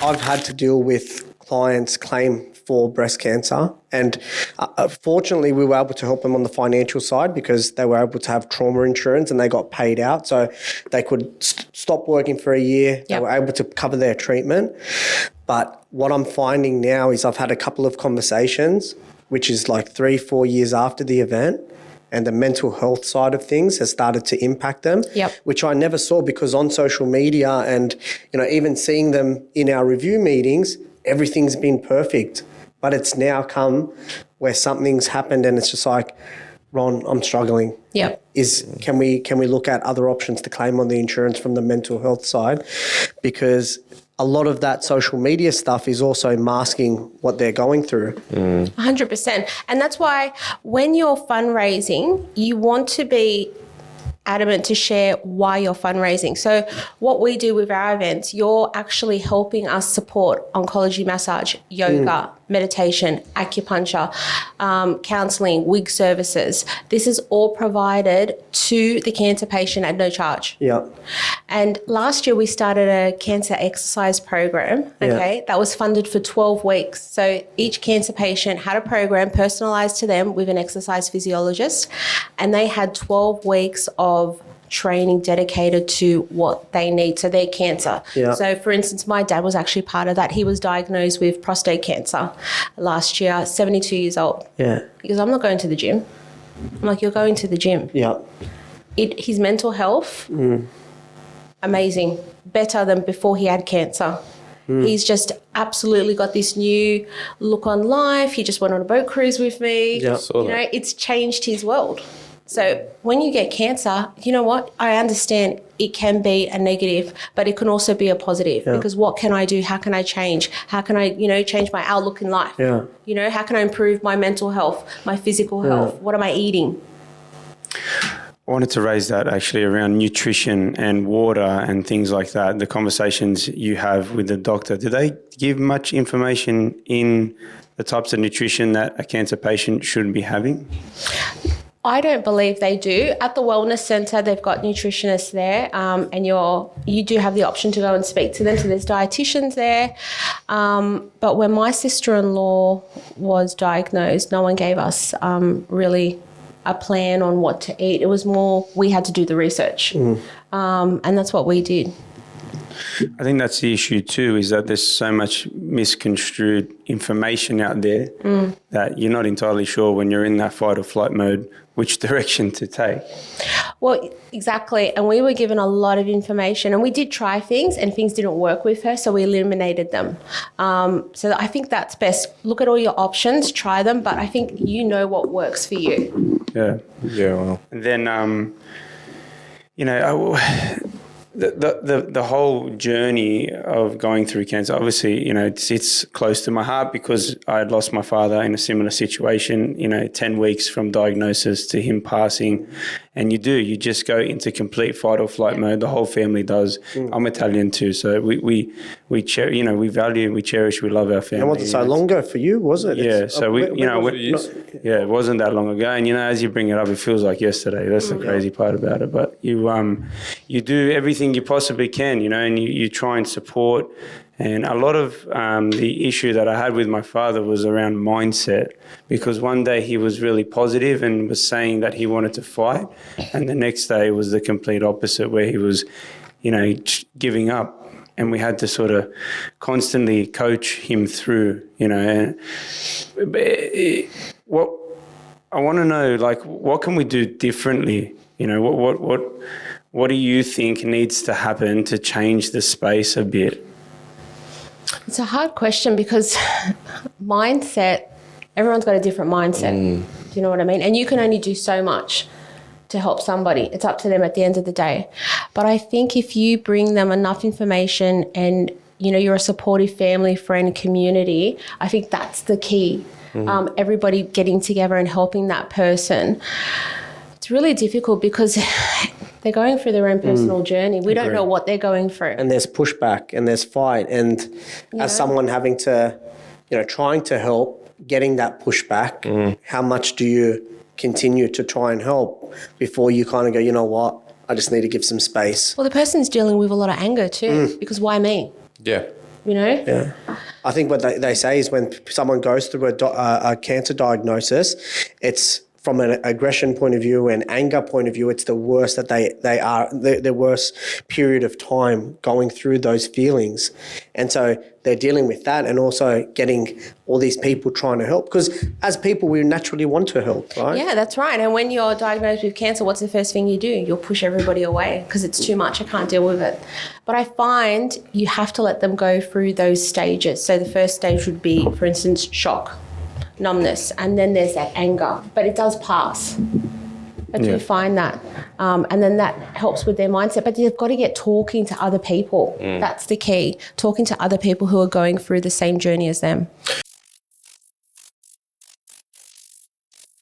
I've had to deal with clients claim for breast cancer, and fortunately we were able to help them on the financial side because they were able to have trauma insurance and they got paid out, so they could stop working for a year. They were able to cover their treatment. But what I'm finding now is I've had a couple of conversations, which is like 3-4 years after the event, and the mental health side of things has started to impact them, which I never saw because on social media and, you know, even seeing them in our review meetings, everything's been perfect. But it's now come where something's happened and it's just like, Ron, I'm struggling. Can we look at other options to claim on the insurance from the mental health side? Because a lot of that social media stuff is also masking what they're going through. 100%. And that's why when you're fundraising, you want to be adamant to share why you're fundraising. So what we do with our events, you're actually helping us support oncology massage, yoga, meditation, acupuncture, counselling, wig services. This is all provided to the cancer patient at no charge. And last year we started a cancer exercise program, that was funded for 12 weeks. So each cancer patient had a program personalised to them with an exercise physiologist, and they had 12 weeks of training dedicated to what they need, so their cancer. So for instance, my dad was actually part of that. He was diagnosed with prostate cancer last year, 72 years old. He goes, I'm not going to the gym. I'm like, you're going to the gym. His mental health, amazing, better than before he had cancer. He's just absolutely got this new look on life. He just went on a boat cruise with me. You know, it's changed his world. So when you get cancer, you know what? I understand it can be a negative, but it can also be a positive because what can I do? How can I change? How can I, you know, change my outlook in life? You know, how can I improve my mental health, my physical health? What am I eating? I wanted to raise that actually around nutrition and water and things like that. The conversations you have with the doctor, do they give much information in the types of nutrition that a cancer patient should be having? I don't believe they do. At the wellness centre, they've got nutritionists there, and you do have the option to go and speak to them. So there's dietitians there. But when my sister-in-law was diagnosed, no one gave us really a plan on what to eat. It was more we had to do the research, and that's what we did. I think that's the issue too, is that there's so much misconstrued information out there that you're not entirely sure when you're in that fight or flight mode which direction to take. Well, exactly. And we were given a lot of information, and we did try things and things didn't work with her, so we eliminated them. So I think that's best. Look at all your options, try them, but I think you know what works for you. Yeah, well. And then, you know, the whole journey of going through cancer, obviously, you know, it's close to my heart because I had lost my father in a similar situation, you know, 10 weeks from diagnosis to him passing. And you just go into complete fight or flight mode. The whole family does. I'm Italian too. So we value, we cherish, we love our family. And wasn't so long ago for you, was it? Yeah. So it wasn't that long ago. And, you know, as you bring it up, it feels like yesterday. That's the crazy part about it. But you do everything you possibly can, you know, and you try and support. And a lot of the issue that I had with my father was around mindset, because one day he was really positive and was saying that he wanted to fight, and the next day was the complete opposite, where he was, you know, giving up. And we had to sort of constantly coach him through, you know. And what I want to know, like, what can we do differently? You know, what do you think needs to happen to change the space a bit? It's a hard question because mindset, everyone's got a different mindset. Do you know what I mean? And you can only do so much to help somebody. It's up to them at the end of the day. But I think if you bring them enough information and, you know, you're a supportive family, friend, community, I think that's the key. Everybody getting together and helping that person. It's really difficult because they're going through their own personal journey. We don't know what they're going through. And there's pushback and there's fight. And as someone having to, you know, trying to help, getting that pushback, how much do you continue to try and help before you kind of go, you know what, I just need to give some space? Well, the person's dealing with a lot of anger too, because why me? Yeah. you know? Yeah. I think what they say is when someone goes through a cancer diagnosis, it's from an aggression point of view and anger point of view, it's the worst that they are, the worst period of time going through those feelings. And so they're dealing with that and also getting all these people trying to help, because as people, we naturally want to help, right? Yeah, that's right. And when you're diagnosed with cancer, what's the first thing you do? You'll push everybody away because it's too much. I can't deal with it. But I find you have to let them go through those stages. So the first stage would be, for instance, shock, numbness, and then there's that anger. But it does pass. I do find that. And then that helps with their mindset. But they've got to get talking to other people. That's the key. Talking to other people who are going through the same journey as them.